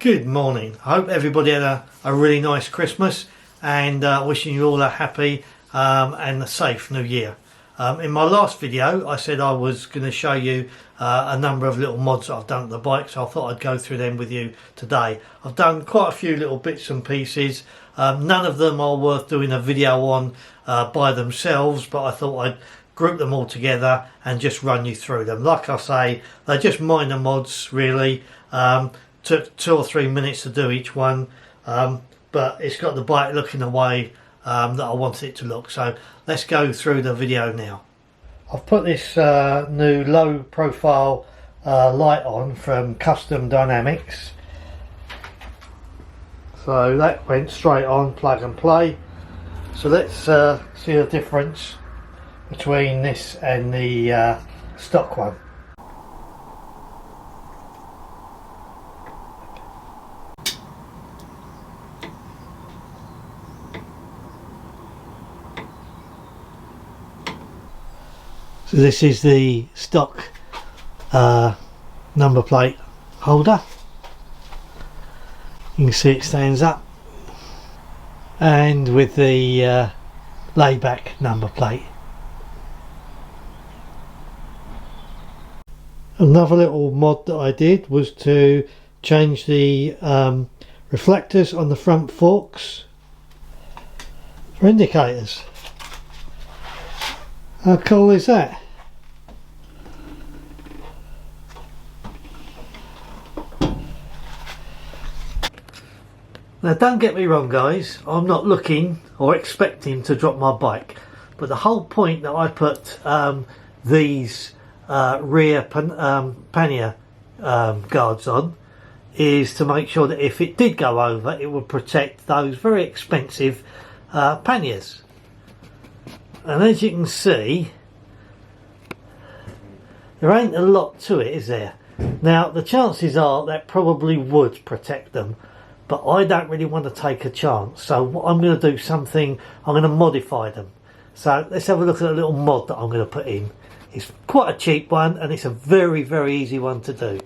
Good morning. I hope everybody had a really nice Christmas, and wishing you all a happy and a safe new year. In my last video I said I was going to show you a number of little mods that I've done to the bike, so I thought I'd go through them with you today. I've done quite a few little bits and pieces. None of them are worth doing a video on by themselves, but I thought I'd group them all together and just run you through them. Like I say, they're just minor mods really. Took 2 or 3 minutes to do each one, but it's got the bike looking the way that I wanted it to look. So let's go through the video now. I've put this new low profile light on from Custom Dynamics. So that went straight on, plug and play. So let's see the difference between this and the stock one. So this is the stock number plate holder. You can see it stands up, and with the layback number plate. Another little mod that I did was to change the reflectors on the front forks for indicators. How cool is that? Now don't get me wrong guys, I'm not looking or expecting to drop my bike, but the whole point that I put these rear pannier guards on is to make sure that if it did go over, it would protect those very expensive panniers. And as you can see, there ain't a lot to it, is there? Now the chances are that probably would protect them, but I don't really want to take a chance. So what I'm going to do something, I'm going to modify them. So let's have a look at a little mod that I'm going to put in. It's quite a cheap one, and it's a very easy one to do.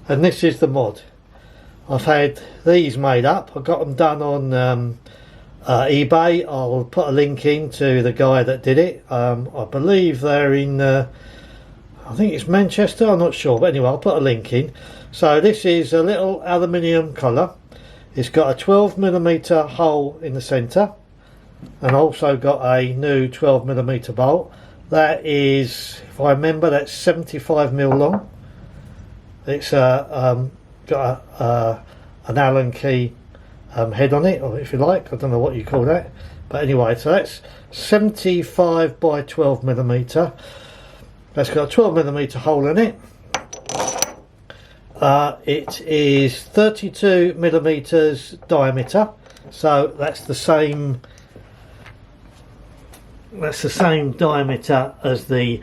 And this is the mod. I've had these made up. I got them done on eBay. I'll put a link in to the guy that did it. I believe they're in I think it's Manchester, I'm not sure, but anyway I'll put a link in. So this is a little aluminium collar. It's got a 12mm hole in the centre, and also got a new 12mm bolt. That is, if I remember, that's 75mm long. It's got an Allen key head on it, or if you like, I don't know what you call that, but anyway, so that's 75 by 12mm. That's got a 12mm hole in it. It is 32mm diameter, so that's the same diameter as the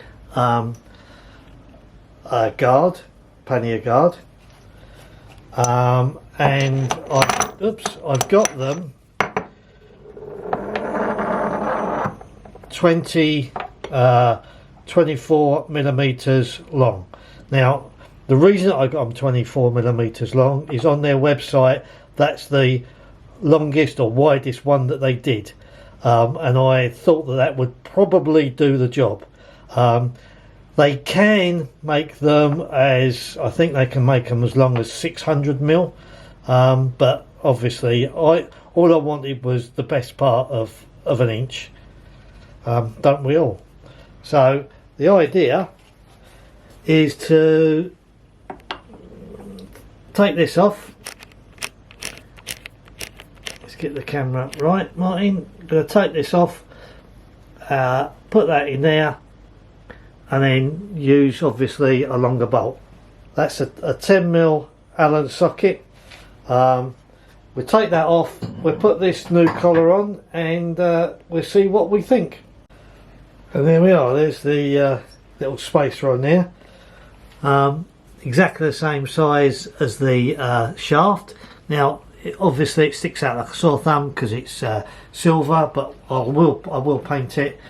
guard, pannier guard. And I've got them 24mm long. Now the reason I got them 24mm long is on their website that's the longest or widest one that they did, and I thought that would probably do the job. They can make them as, I think they can make them as long as 600mm, but obviously all I wanted was the best part of an inch, don't we all? So the idea is to take this off. Let's get the camera right, Martin. I'm going to take this off, put that in there, and then use obviously a longer bolt. That's a 10mm Allen socket. We'll take that off, we'll put this new collar on, and we'll see what we think. And there we are, there's the little spacer on there. Exactly the same size as the shaft. Now obviously it sticks out like a sore thumb because it's silver, but I will paint it.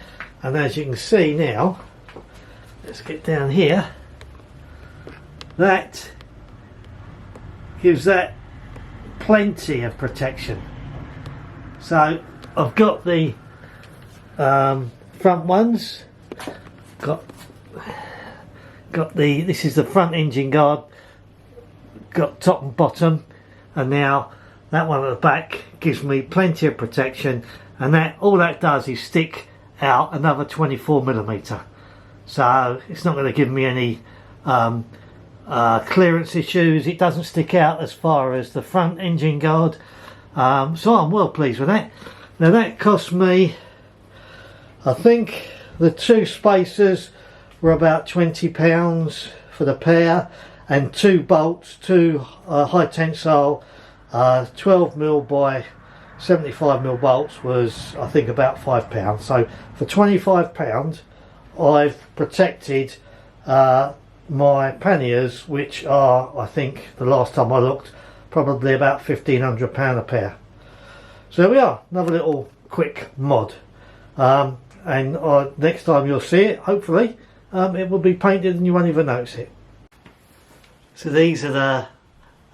And as you can see now, let's get down here, that gives that plenty of protection. So I've got the front ones, got the, this is the front engine guard, got top and bottom, and now that one at the back gives me plenty of protection, and that all that does is stick out another 24mm, so it's not going to give me any clearance issues. It doesn't stick out as far as the front engine guard, so I'm well pleased with that. Now that cost me, I think the two spacers were about £20 for the pair, and two bolts, two high tensile 12mm by 75mm bolts was, I think, about £5. So for £25 I've protected my panniers, which are, I think the last time I looked, probably about £1,500 a pair. So there we are, another little quick mod, and next time you'll see it, hopefully it will be painted and you won't even notice it. So these are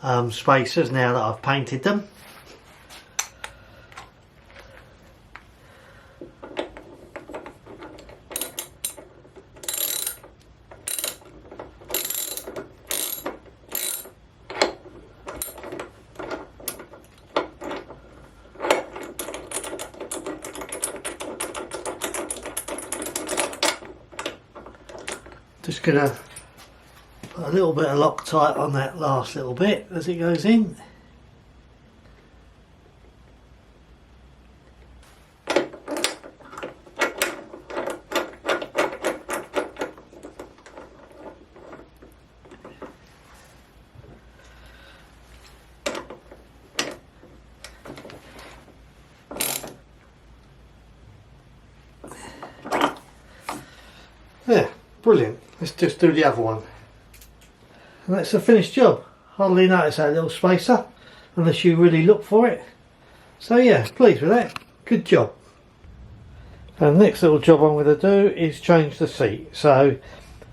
the spacers now that I've painted them. Just gonna put a little bit of Loctite on that last little bit as it goes in. Yeah, brilliant. Let's just do the other one. And that's a finished job. Hardly notice that little spacer unless you really look for it. So yeah, pleased with that. Good job. And the next little job I'm going to do is change the seat. So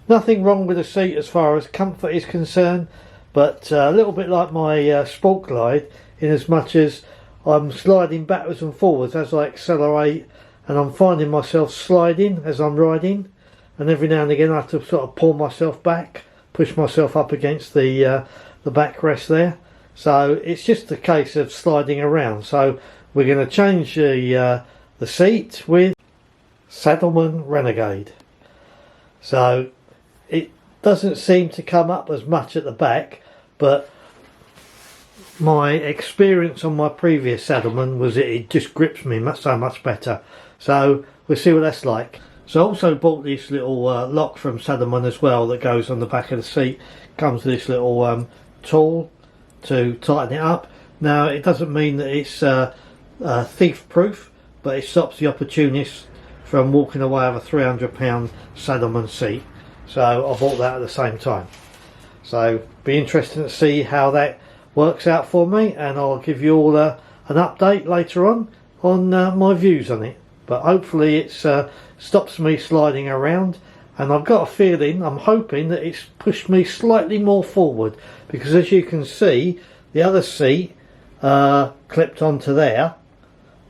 nothing wrong with the seat as far as comfort is concerned, but a little bit like my Sport Glide, in as much as I'm sliding backwards and forwards as I accelerate, and I'm finding myself sliding as I'm riding, and every now and again I have to sort of pull myself back, push myself up against the backrest there. So it's just a case of sliding around. So we're going to change the seat with Saddlemen Renegade. So it doesn't seem to come up as much at the back, but my experience on my previous Saddlemen was it just grips me so much better. So we'll see what that's like. So I also bought this little lock from Saddlemen as well that goes on the back of the seat. Comes with this little tool to tighten it up. Now it doesn't mean that it's thief proof, but it stops the opportunist from walking away with a £300 Saddlemen seat. So I bought that at the same time. So be interesting to see how that works out for me, and I'll give you all an update later on my views on it. But hopefully it stops me sliding around, and I've got a feeling, I'm hoping that it's pushed me slightly more forward, because as you can see the other seat clipped onto there,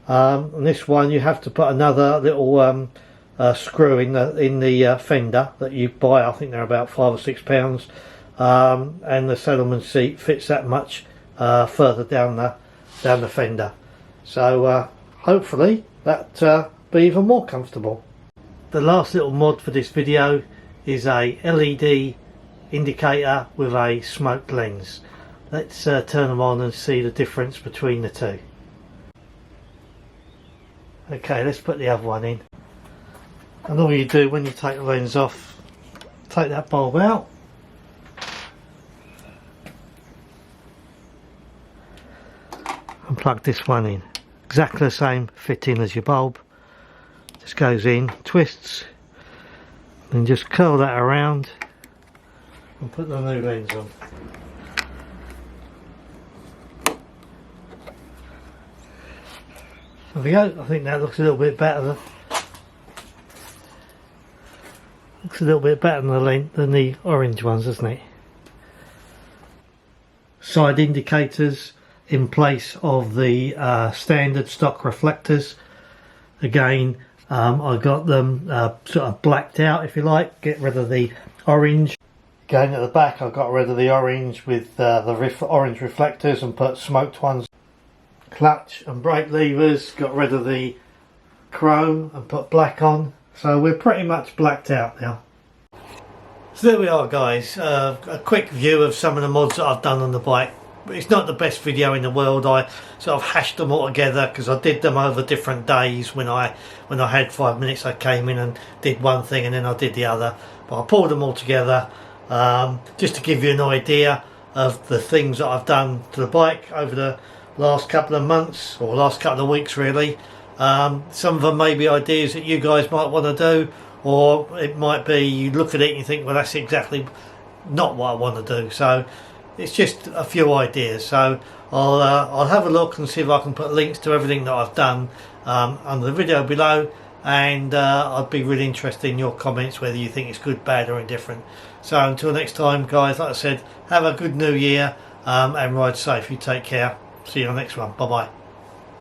and this one you have to put another little screw in the fender that you buy. I think they're about £5 or £6, and the Saddlemen seat fits that much further down the fender. So hopefully that be even more comfortable. The last little mod for this video is a LED indicator with a smoked lens. Let's turn them on and see the difference between the two. Okay, let's put the other one in. And all you do when you take the lens off, take that bulb out, and plug this one in. Exactly the same fitting as your bulb. Just goes in, twists, and just curl that around and put the new lens on. There we go. I think that looks a little bit better. Looks a little bit better than the orange ones, doesn't it? side indicators in place of the standard stock reflectors. Again, I got them sort of blacked out, if you like, get rid of the orange. Again, at the back I got rid of the orange with the orange reflectors and put smoked ones. Clutch and brake levers, got rid of the chrome and put black on. So we're pretty much blacked out now. So there we are, guys, a quick view of some of the mods that I've done on the bike. It's not the best video in the world. I sort of hashed them all together because I did them over different days. When I had 5 minutes, I came in and did one thing and then I did the other, but I pulled them all together just to give you an idea of the things that I've done to the bike over the last couple of months, or last couple of weeks really. Some of them may be ideas that you guys might want to do, or it might be you look at it and you think, well, that's exactly not what I want to do. So it's just a few ideas. So I'll have a look and see if I can put links to everything that I've done under the video below, and I'd be really interested in your comments whether you think it's good, bad or indifferent. So until next time, guys, like I said, have a good new year and ride safe. You take care. See you on the next one. Bye bye.